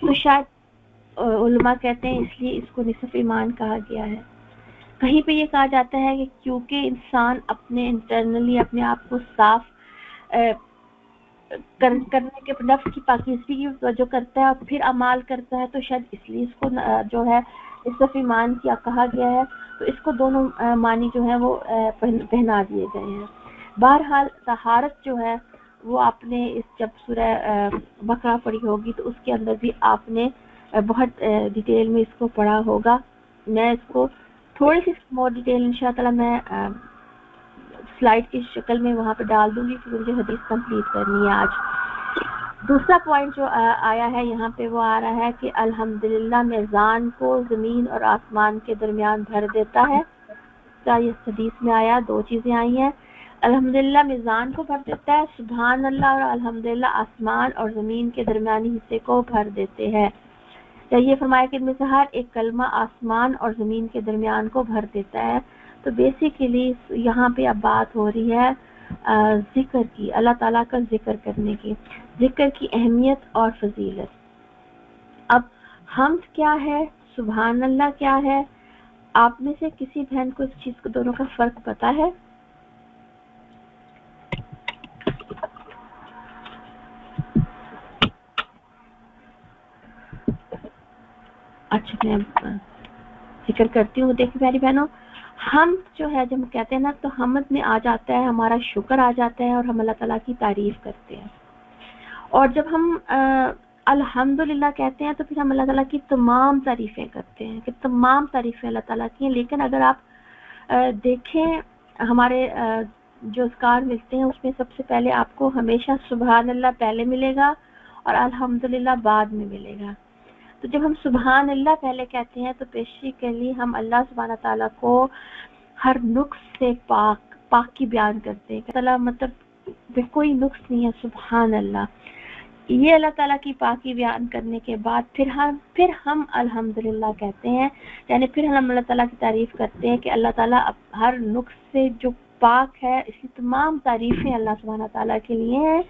تو شاید علماء کہتے ہیں اس لیے اس کو نصف ایمان کہا گیا ہے. کہیں پہ یہ کہا جاتا ہے کہ کیونکہ انسان اپنے انٹرنلی اپنے آپ کو صاف کرنے کے نفس کی پاکیزگی کی توجہ کرتا ہے اور پھر اعمال کرتا ہے، تو شاید اس لیے اس کو جو ہے نصف ایمان کیا کہا گیا ہے. تو اس کو دونوں معنی جو ہے وہ پہنا دیے گئے ہیں. بہرحال طہارت جو ہے وہ آپ نے جب سورہ بقرہ پڑھی ہوگی تو اس کے اندر بھی آپ نے بہت ڈیٹیل میں اس کو پڑھا ہوگا. میں اس کو تھوڑی سی مور ڈیٹیل انشاءاللہ تعالی میں سلائیڈ کی شکل میں وہاں پہ ڈال دوں گی کیونکہ مجھے حدیث کمپلیٹ کرنی ہے آج. دوسرا پوائنٹ جو آیا ہے یہاں پہ وہ آ رہا ہے کہ الحمدللہ میزان کو زمین اور آسمان کے درمیان بھر دیتا ہے. اس حدیث میں آیا 2 چیزیں آئی ہیں، الحمدللہ میزان کو بھر دیتا ہے، سبحان اللہ اور الحمدللہ آسمان اور زمین کے درمیانی حصے کو بھر دیتے ہیں. یہ فرمایا کہ ان میں سے ہر ایک کلمہ آسمان اور زمین کے درمیان کو بھر دیتا ہے. تو بیسیکلی یہاں پہ اب بات ہو رہی ہے ذکر کی، اللہ تعالیٰ کا ذکر کرنے کی، ذکر کی اہمیت اور فضیلت. اب حمد کیا ہے، سبحان اللہ کیا ہے؟ آپ میں سے کسی بہن کو اس چیز کو دونوں کا فرق پتا ہے؟ اچھا میں ذکر کرتی ہوں. دیکھیں پیاری بہنوں، ہم جو ہے جب ہم کہتے ہیں نا تو حمد میں آ جاتا ہے ہمارا شکر آ جاتا ہے اور ہم اللہ تعالیٰ کی تعریف کرتے ہیں. اور جب ہم الحمدللہ کہتے ہیں تو پھر ہم اللہ تعالیٰ کی تمام تعریفیں کرتے ہیں کہ تمام تعریفیں اللہ تعالیٰ کی ہیں. لیکن اگر آپ دیکھیں ہمارے جو اذکار ملتے ہیں اس میں سب سے پہلے آپ کو ہمیشہ سبحان اللہ پہلے ملے گا اور الحمدللہ بعد میں ملے گا. تو جب ہم سبحان اللہ پہلے کہتے ہیں تو بیسیکلی ہم اللہ سبحانہ تعالیٰ کو ہر نقص سے پاکی بیان کرتے ہیں. اللہ مطلب کوئی نقص نہیں ہے. سبحان اللہ یہ اللہ تعالیٰ کی پاکی بیان کرنے کے بعد پھر ہم الحمدللہ کہتے ہیں. یعنی پھر ہم اللہ تعالیٰ کی تعریف کرتے ہیں کہ اللہ تعالیٰ ہر نقص سے جو پاک ہے. اس کی تمام تعریفیں اللہ سبحانہ تعالیٰ کے لیے ہیں.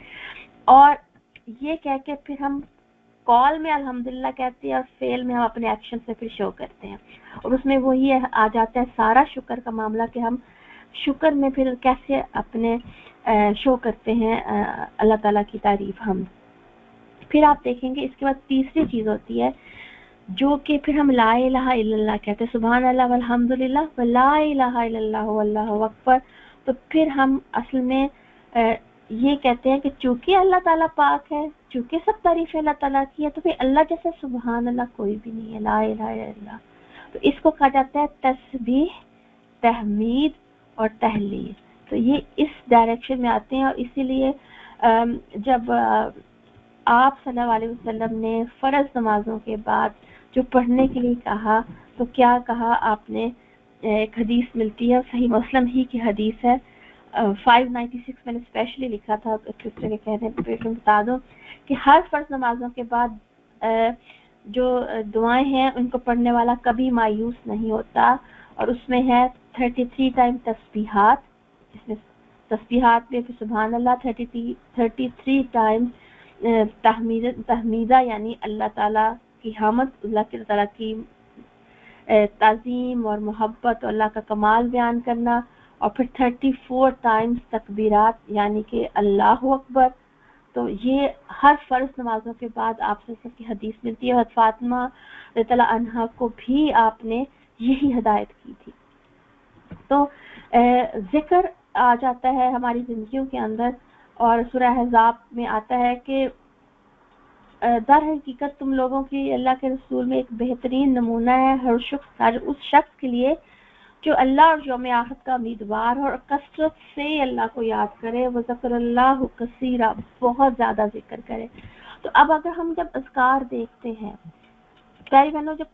اور یہ کہہ کے پھر ہم کال میں الحمدللہ کہتے ہیں اور فعل میں ہم اپنے ایکشن سے پھر شو کرتے ہیں. اور اس میں وہی آ جاتا ہے سارا شکر کا معاملہ کہ ہم شکر میں پھر کیسے اپنے شو کرتے ہیں اللہ تعالیٰ کی تعریف. ہم پھر آپ دیکھیں گے اس کے بعد تیسری چیز ہوتی ہے جو کہ پھر ہم لا الہ الا اللہ کہتے ہیں. سبحان اللہ والحمدللہ ولا الہ الا اللہ واللہ اکبر. تو پھر ہم اصل میں یہ کہتے ہیں کہ چونکہ اللہ تعالیٰ پاک ہے, چونکہ سب تعریفیں اللہ تعالیٰ کی ہے, تو پھر اللہ جیسے سبحان اللہ کوئی بھی نہیں ہے. لا الہ الا اللہ. تو اس کو کہا جاتا ہے تسبیح, تحمید اور تہلیل. تو یہ اس ڈائریکشن میں آتے ہیں. اور اسی لیے جب آپ صلی اللہ علیہ وسلم نے فرض نمازوں کے بعد جو پڑھنے کے لیے کہا تو کیا کہا آپ نے؟ ایک حدیث ملتی ہے, صحیح مسلم ہی کی حدیث ہے 596, میں نے اسپیشلی لکھا تھا ایک دوسرے کے کہنے پہ بتا دوں کہ ہر فرض نمازوں کے بعد جو دعائیں ہیں ان کو پڑھنے والا کبھی مایوس نہیں ہوتا. اور اس میں ہے 33 ٹائم تسبیحات, اس میں تسبیحات میں پھر سبحان اللہ 33 ٹائم تحمیدہ یعنی اللہ تعالیٰ کی حمد, اللہ تعالیٰ کی تعظیم اور محبت اور اللہ کا کمال بیان کرنا. اور پھر 34 ٹائمز تکبیرات یعنی کہ اللہ اکبر. تو یہ ہر فرض نمازوں کے بعد آپ سے کی حدیث ملتی ہے. حضرت فاطمہ رضی اللہ عنہا کو بھی آپ نے یہی ہدایت کی تھی. تو ذکر آ جاتا ہے ہماری زندگیوں کے اندر. اور سورہ احزاب میں آتا ہے کہ در حقیقت تم لوگوں کی اللہ کے رسول میں ایک بہترین نمونہ ہے ہر اس شخص کے لیے جو اللہ اور یوم آخرت کا امیدوار ہو اور کثرت سے اللہ کو یاد کرے. وہ ذکر اللہ کثیرا, بہت زیادہ ذکر کرے. تو اب اگر ہم جب اذکار دیکھتے ہیں پیاری بہنوں, جب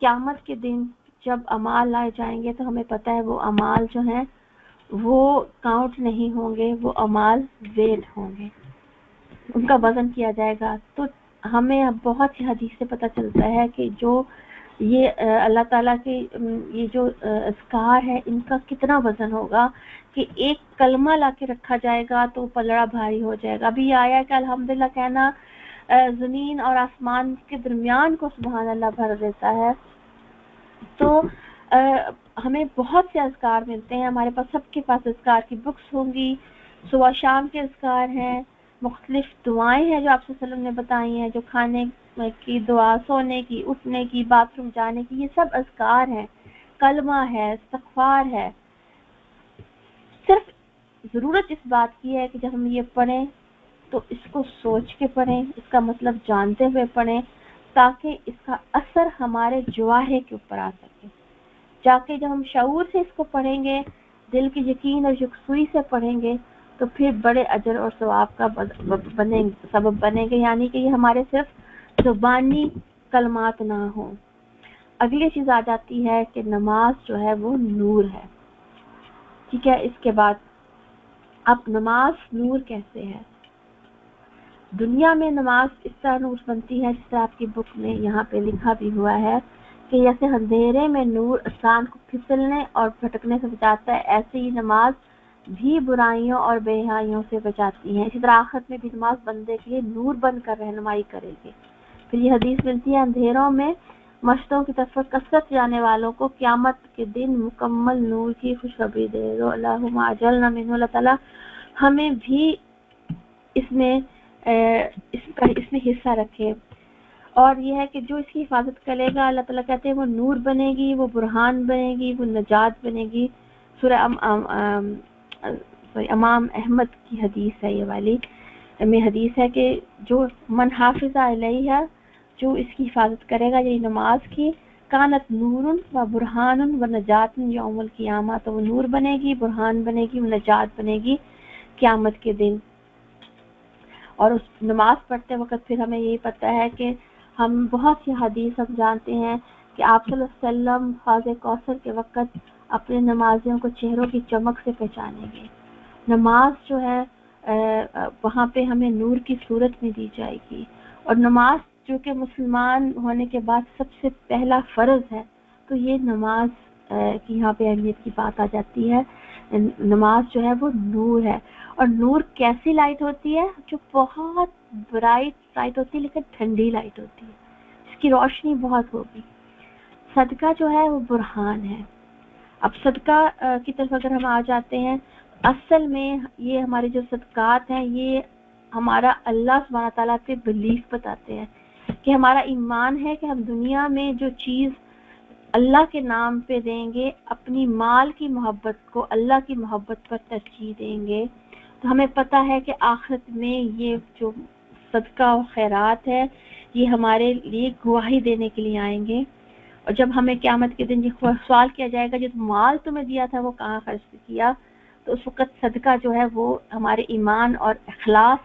قیامت کے دن جب اعمال لائے جائیں گے تو ہمیں پتہ ہے وہ اعمال جو ہیں وہ کاؤنٹ نہیں ہوں گے, وہ اعمال ویٹ ہوں گے, ان کا وزن کیا جائے گا. تو ہمیں بہت سی حدیث سے پتہ چلتا ہے کہ جو یہ اللہ تعالیٰ کے یہ جو اذکار ہے ان کا کتنا وزن ہوگا کہ ایک کلمہ لا کے رکھا جائے گا تو پلڑا بھاری ہو جائے گا. ابھی آیا ہے کہ الحمدللہ کہنا زمین اور آسمان کے درمیان کو سبحان اللہ بھر دیتا ہے. تو ہمیں بہت سے اذکار ملتے ہیں. ہمارے پاس سب کے پاس اذکار کی بکس ہوں گی. صبح شام کے اذکار ہیں, مختلف دعائیں ہیں جو آپ صلی اللہ علیہ وسلم نے بتائی ہیں, جو کھانے کی دعا, سونے کی, اٹھنے کی, باتھ روم جانے کی, یہ سب اذکار ہیں. کلمہ ہے, استغفار ہے. صرف ضرورت اس بات کی ہے کہ جب ہم یہ پڑھیں تو اس کو سوچ کے پڑھیں, اس کا مطلب جانتے ہوئے پڑھیں, تاکہ اس کا اثر ہمارے جوارے کے اوپر آ سکے. جا کے جب ہم شعور سے اس کو پڑھیں گے, دل کی یقین اور یکسوئی سے پڑھیں گے, تو پھر بڑے اجر اور ثواب کا سبب بنے گے. یعنی کہ یہ ہمارے صرف زبانی کلمات نہ ہوں. اگلی چیز آ جاتی ہے کہ نماز جو ہے وہ نور ہے. ٹھیک ہے, اس کے بعد اب نماز نور کیسے ہے؟ دنیا میں نماز اس طرح نور بنتی ہے جس طرح آپ کی بک میں یہاں پہ لکھا بھی ہوا ہے کہ جیسے اندھیرے میں نور انسان کو پھسلنے اور بھٹکنے سے بچاتا ہے, ایسے ہی نماز بھی برائیوں اور بے حیائیوں سے بچاتی ہیں. اسی طرح آخرت میں بھی نماز بندے کے لیے نور بن کر رہنمائی کرے گی. پھر یہ حدیث ملتی ہے اندھیروں میں مسجدوں کی طرف کثرت جانے والوں کو قیامت کے دن مکمل نور کی خوشخبری دے گا. اللہم اجلنا منہ. اللہ تعالیٰ ہمیں بھی اس میں حصہ رکھے. اور یہ ہے کہ جو اس کی حفاظت کرے گا اللہ تعالیٰ کہتے ہیں وہ نور بنے گی، وہ برہان بنے گی، وہ نجات بنے گی. سورہ امام احمد کی حدیث ہے، یہ والی میں حدیث ہے کہ جو من حافظ علیہ، جو اس کی حفاظت کرے گا یعنی نماز کی، کانت نور و برہان و نجات یوم القیامہ، تو وہ نور بنے گی، برہان بنے گی، وہ نجات بنے گی قیامت کے دن. اور اس نماز پڑھتے وقت پھر ہمیں یہی پتہ ہے کہ ہم بہت سی حدیث ہم جانتے ہیں کہ آپ صلی اللہ علیہ وسلم حوض کوثر کے وقت اپنے نمازیوں کو چہروں کی چمک سے پہچانیں گے. نماز جو ہے وہاں پہ ہمیں نور کی صورت میں دی جائے گی. اور نماز جو کہ مسلمان ہونے کے بعد سب سے پہلا فرض ہے، تو یہ نماز کی یہاں پہ اہمیت کی بات آ جاتی ہے. نماز جو ہے وہ نور ہے. اور نور کیسی لائٹ ہوتی ہے؟ جو بہت برائٹ لائٹ ہوتی ہے لیکن ٹھنڈی لائٹ ہوتی ہے، اس کی روشنی بہت ہوگی. صدقہ جو ہے وہ برہان ہے. اب صدقہ کی طرف اگر ہم آ جاتے ہیں، اصل میں یہ ہمارے جو صدقات ہیں یہ ہمارا اللہ سبحانہ تعالیٰ پہ بلیف بتاتے ہیں کہ ہمارا ایمان ہے کہ ہم دنیا میں جو چیز اللہ کے نام پہ دیں گے، اپنی مال کی محبت کو اللہ کی محبت پر ترجیح دیں گے، تو ہمیں پتہ ہے کہ آخرت میں یہ جو صدقہ و خیرات ہے یہ ہمارے لیے گواہی دینے کے لیے آئیں گے. اور جب ہمیں قیامت کے دن یہ سوال کیا جائے گا جو مال تمہیں دیا تھا وہ کہاں خرچ کیا، تو اس وقت صدقہ جو ہے وہ ہمارے ایمان اور اخلاص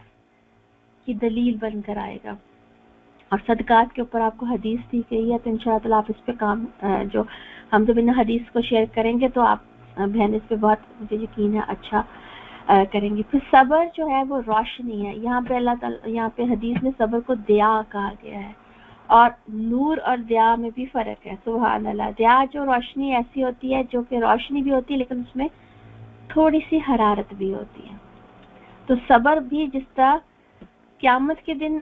کی دلیل بن کر آئے گا. اور صدقات کے اوپر آپ کو حدیث دی گئی ہے، تو انشاءاللہ آپ اس پہ کام جو ہم جب ان حدیث کو شیئر کریں گے تو آپ بہن اس پہ بہت مجھے یقین ہے اچھا کریں گی. پھر صبر جو ہے وہ روشنی ہے. یہاں پہ اللہ تعالیٰ یہاں پہ حدیث میں صبر کو دیا کہا گیا ہے. اور نور اور دیا میں بھی فرق ہے. سبحان اللہ. دیا جو روشنی ایسی ہوتی ہے جو کہ روشنی بھی ہوتی ہے لیکن اس میں تھوڑی سی حرارت بھی ہوتی ہے. تو صبر بھی جس طرح قیامت کے دن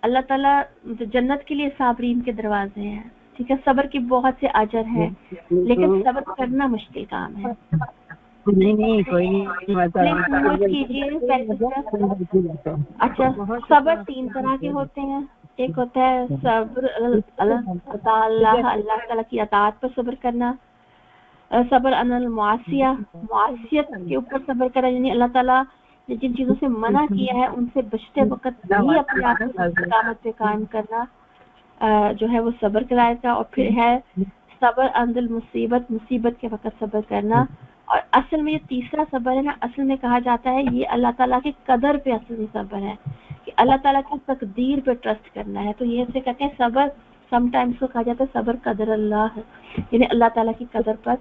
اللہ تعالیٰ جنت کے لیے صابرین کے دروازے ہیں، ٹھیک ہے، صبر کی بہت سے اجر ہیں لیکن صبر کرنا مشکل کام ہے. اچھا، صبر 3 طرح کے ہوتے ہیں. ایک ہوتا ہے صبر اللہ تعالیٰ کی اطاعت پر صبر کرنا، صبر عن المعاصیہ، معاصیت کے اوپر صبر کرنا، یعنی اللہ تعالیٰ نے جن چیزوں سے منع کیا ہے ان سے بچتے وقت بھی اپنے آپ کو استقامت پہ قائم کرنا جو ہے وہ صبر کرائے گا. اور پھر ہے صبر عند المصیبت، مصیبت کے وقت صبر کرنا. اور اصل میں یہ تیسرا صبر ہے نا، اصل میں کہا جاتا ہے یہ اللہ تعالیٰ کی قدر پہ اصل میں صبر ہے کہ اللہ تعالیٰ کی تقدیر پہ ٹرسٹ کرنا ہے. تو یہ سے کہتے ہیں صبر، سم ٹائمز کو کہا جاتا ہے صبر قدر اللہ ہے، یعنی اللہ تعالیٰ کی قدر پر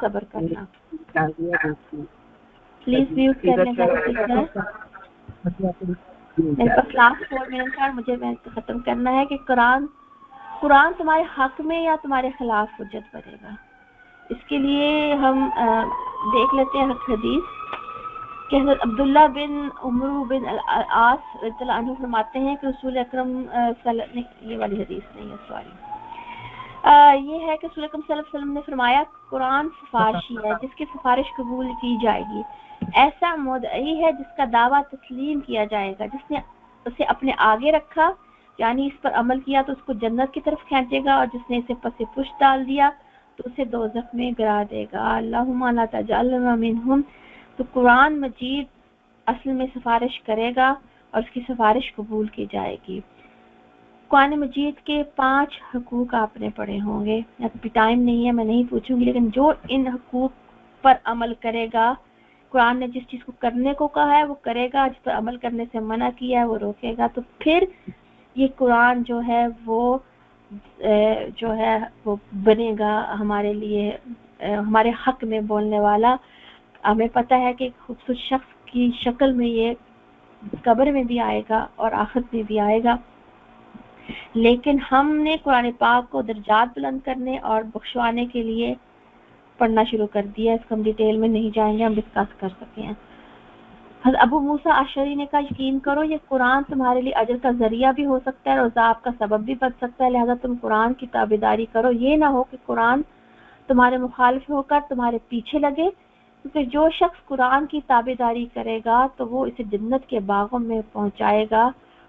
صبر کرنا. پلیز میوٹ کر لیں میرے پاس لاسٹ 4 منٹ ہے، مجھے ختم کرنا ہے کہ قرآن تمہارے حق میں یا تمہارے خلاف حجت بنے گا. اس کے لیے ہم دیکھ لیتے ہیں حدیث کہ حضرت عبداللہ بن عمرو بن العاص رضی اللہ عنہ فرماتے ہیں کہ رسول اکرم یہ والی حدیث نہیں ہے، سوری، یہ ہے کہ رسول اکرم صلی اللہ علیہ وسلم نے فرمایا قرآن سفارشی ہے جس کی سفارش قبول کی جائے گی. ایسا مدعی ہے جس کا دعویٰ تسلیم کیا جائے گا، جس نے اسے اپنے آگے رکھا یعنی اس پر عمل کیا تو اس کو جنت کی طرف کھینچے گا، اور جس نے اسے پس پشت ڈال دیا تو اسے دوزخ میں گرا دے گا. اللہم لا تجعلنا منہم. تو قرآن مجید اصل میں سفارش کرے گا اور اس کی سفارش قبول کی جائے گی. قرآن مجید کے 5 حقوق آپ نے پڑھے ہوں گے، ابھی ٹائم نہیں ہے میں نہیں پوچھوں گی، لیکن جو ان حقوق پر عمل کرے گا، قرآن نے جس چیز کو کرنے کو کہا ہے وہ کرے گا، جس پر عمل کرنے سے منع کیا ہے وہ روکے گا، تو پھر یہ قرآن جو ہے وہ بنے گا ہمارے لیے ہمارے حق میں بولنے والا. ہمیں پتہ ہے کہ خوبصورت شخص کی شکل میں یہ قبر میں بھی آئے گا اور آخرت میں بھی آئے گا. لیکن ہم نے قرآن پاک کو درجات بلند کرنے اور بخشوانے کے لیے پڑھنا شروع کر دیا. اس کو ہم ڈیٹیل میں نہیں جائیں گے، ہم ڈسکس کر سکتے ہیں. حضرت ابو موسیٰ اشعری نے کہا یقین کرو یہ قرآن تمہارے لیے اجر کا ذریعہ بھی ہو سکتا ہے اور عذاب کا سبب بھی بن سکتا ہے، لہذا تم قرآن کی تابعداری کرو. یہ نہ ہو کہ قرآن تمہارے مخالف ہو کر تمہارے پیچھے لگے، کیونکہ جو شخص قرآن کی تابعداری کرے گا تو وہ اسے جنت کے باغوں میں پہنچائے گا